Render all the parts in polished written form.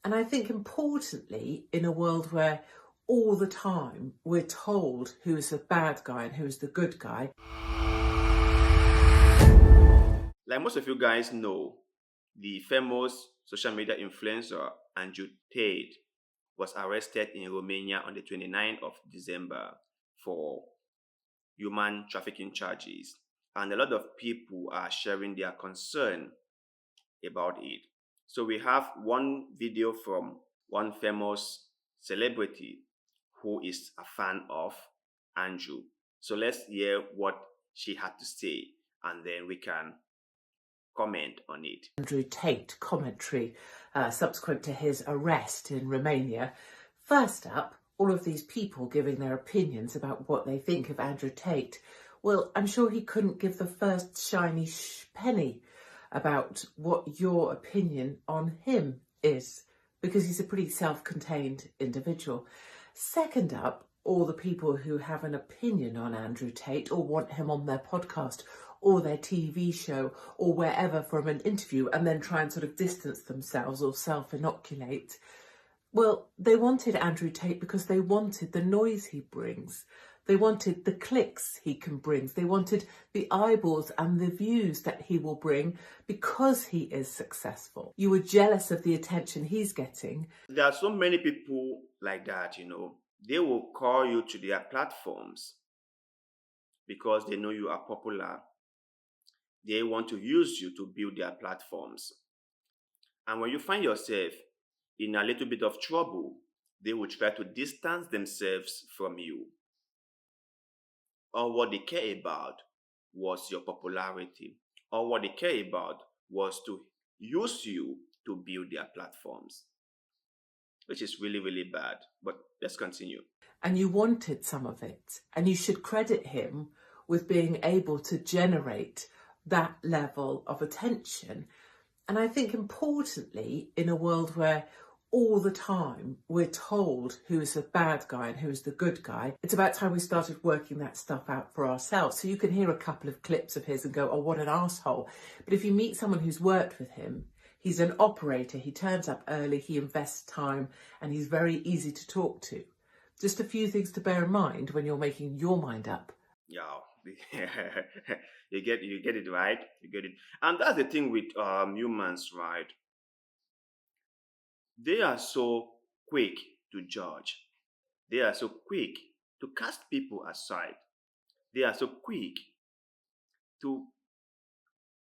And I think importantly, in a world where all the time we're told who is the bad guy and who is the good guy. Like most of you guys know, the famous social media influencer Andrew Tate was arrested in Romania on the 29th of December for human trafficking charges. And a lot of people are sharing their concern about it. So we have one video from one famous celebrity who is a fan of Andrew. So let's hear what she had to say and then we can comment on it. Andrew Tate commentary subsequent to his arrest in Romania. First up, all of these people giving their opinions about what they think of Andrew Tate. Well, I'm sure he couldn't give the first shiny penny about what your opinion on him is, because he's a pretty self-contained individual. Second up, all the people who have an opinion on Andrew Tate or want him on their podcast or their TV show or wherever from an interview and then try and sort of distance themselves or self-inoculate. Well, they wanted Andrew Tate because they wanted the noise he brings. They wanted the clicks he can bring. They wanted the eyeballs and the views that he will bring because he is successful. You were jealous of the attention he's getting. There are so many people like that, They will call you to their platforms because they know you are popular. They want to use you to build their platforms. And when you find yourself in a little bit of trouble, they will try to distance themselves from you. All what they care about was your popularity. All what they care about was to use you to build their platforms, which is really, really bad. But let's continue. And you wanted some of it. And you should credit him with being able to generate that level of attention. And I think importantly, in a world where all the time we're told who is the bad guy and who is the good guy, it's about time we started working that stuff out for ourselves. So you can hear a couple of clips of his and go, oh, what an asshole. But if you meet someone who's worked with him, he's an operator, he turns up early, he invests time, and he's very easy to talk to. Just a few things to bear in mind when you're making your mind up. Yeah, you get it right. You get it. And that's the thing with humans, right? They are so quick to judge. They are so quick to cast people aside. They are so quick to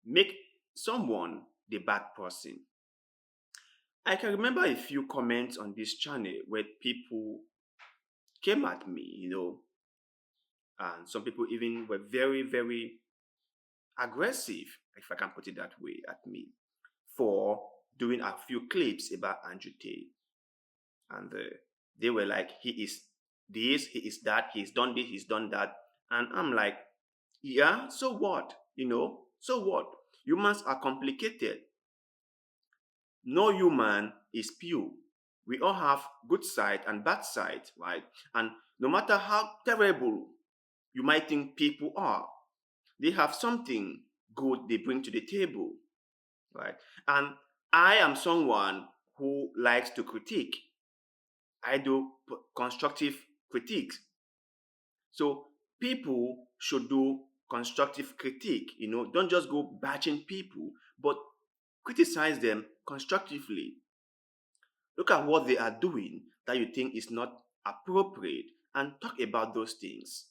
make someone the bad person. I can remember a few comments on this channel where people came at me, and some people even were very, very aggressive, if I can put it that way, at me for doing a few clips about Andrew Tate. And they were like, he is this, he is that, he's done this, he's done that. And I'm like, yeah, so what? So what? Humans are complicated. No human is pure. We all have good side and bad side, right? And no matter how terrible you might think people are, they have something good they bring to the table, right? And I am someone who likes to critique. I do constructive critiques. So people should do constructive critique, don't just go bashing people, but criticize them constructively. Look at what they are doing that you think is not appropriate and talk about those things.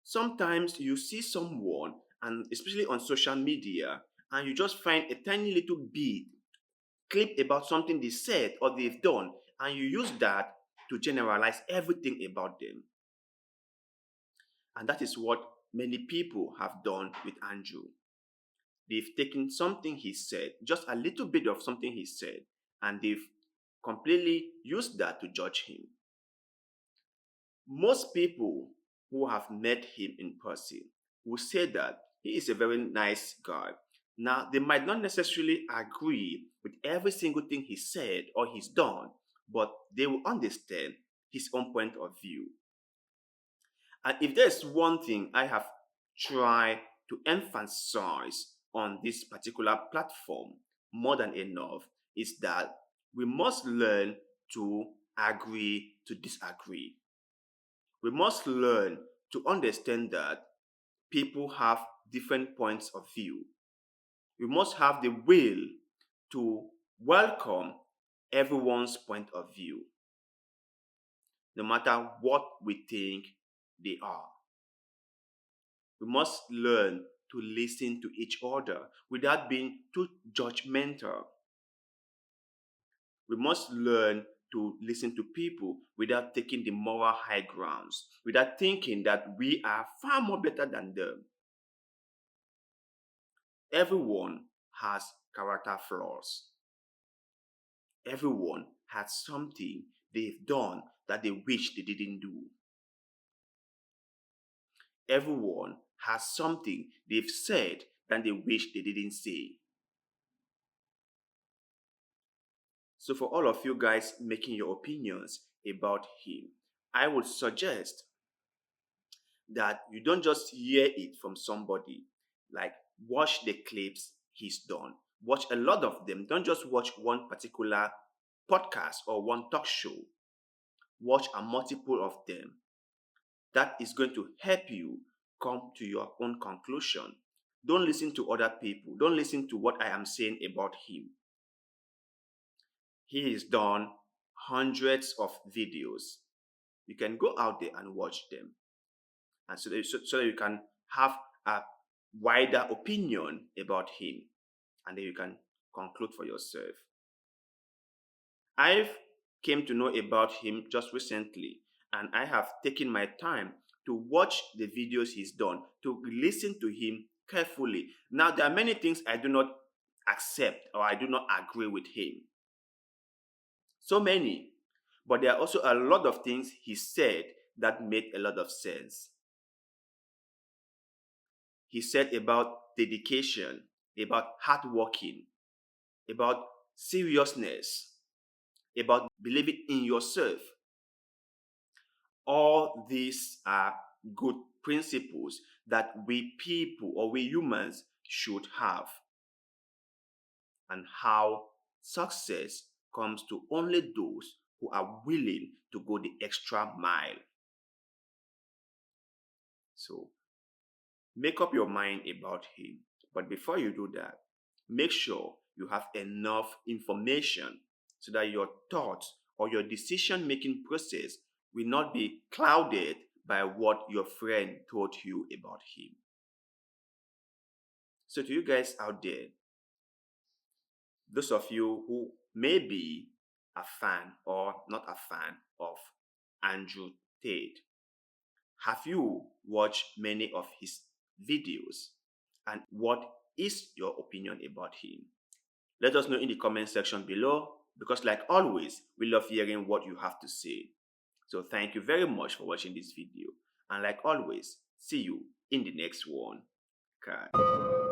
Sometimes you see someone, and especially on social media, and you just find a tiny little bit clip about something they said or they've done, and you use that to generalize everything about them. And that is what many people have done with Andrew. They've taken something he said, just a little bit of something he said, and they've completely used that to judge him. Most people who have met him in person will say that he is a very nice guy. Now, they might not necessarily agree with every single thing he said or he's done, but they will understand his own point of view. And if there's one thing I have tried to emphasize on this particular platform more than enough, is that we must learn to agree to disagree. We must learn to understand that people have different points of view. We must have the will to welcome everyone's point of view, no matter what we think they are. We must learn to listen to each other without being too judgmental. We must learn to listen to people without taking the moral high grounds, without thinking that we are far more better than them. Everyone has character flaws. Everyone has something they've done that they wish they didn't do. Everyone has something they've said that they wish they didn't say. So for all of you guys making your opinions about him, I would suggest that you don't just hear it from somebody. Like, watch the clips he's done. Watch a lot of them. Don't just watch one particular podcast or one talk show. Watch a multiple of them. That is going to help you come to your own conclusion. Don't listen to other people. Don't listen to what I am saying about him. He has done hundreds of videos. You can go out there and watch them. And so that you can have a wider opinion about him. And then you can conclude for yourself. I've came to know about him just recently, and I have taken my time to watch the videos he's done, to listen to him carefully. Now, there are many things I do not accept or I do not agree with him. So many. But there are also a lot of things he said that made a lot of sense. He said about dedication, about hard working, about seriousness, about believing in yourself. All these are good principles that we people or we humans should have. And how success comes to only those who are willing to go the extra mile. So, make up your mind about him. But before you do that, make sure you have enough information so that your thoughts or your decision-making process will not be clouded by what your friend told you about him. So to you guys out there, those of you who may be a fan or not a fan of Andrew Tate, have you watched many of his videos? And what is your opinion about him? Let us know in the comment section below, because like always, we love hearing what you have to say. So thank you very much for watching this video. And like always, see you in the next one. Bye.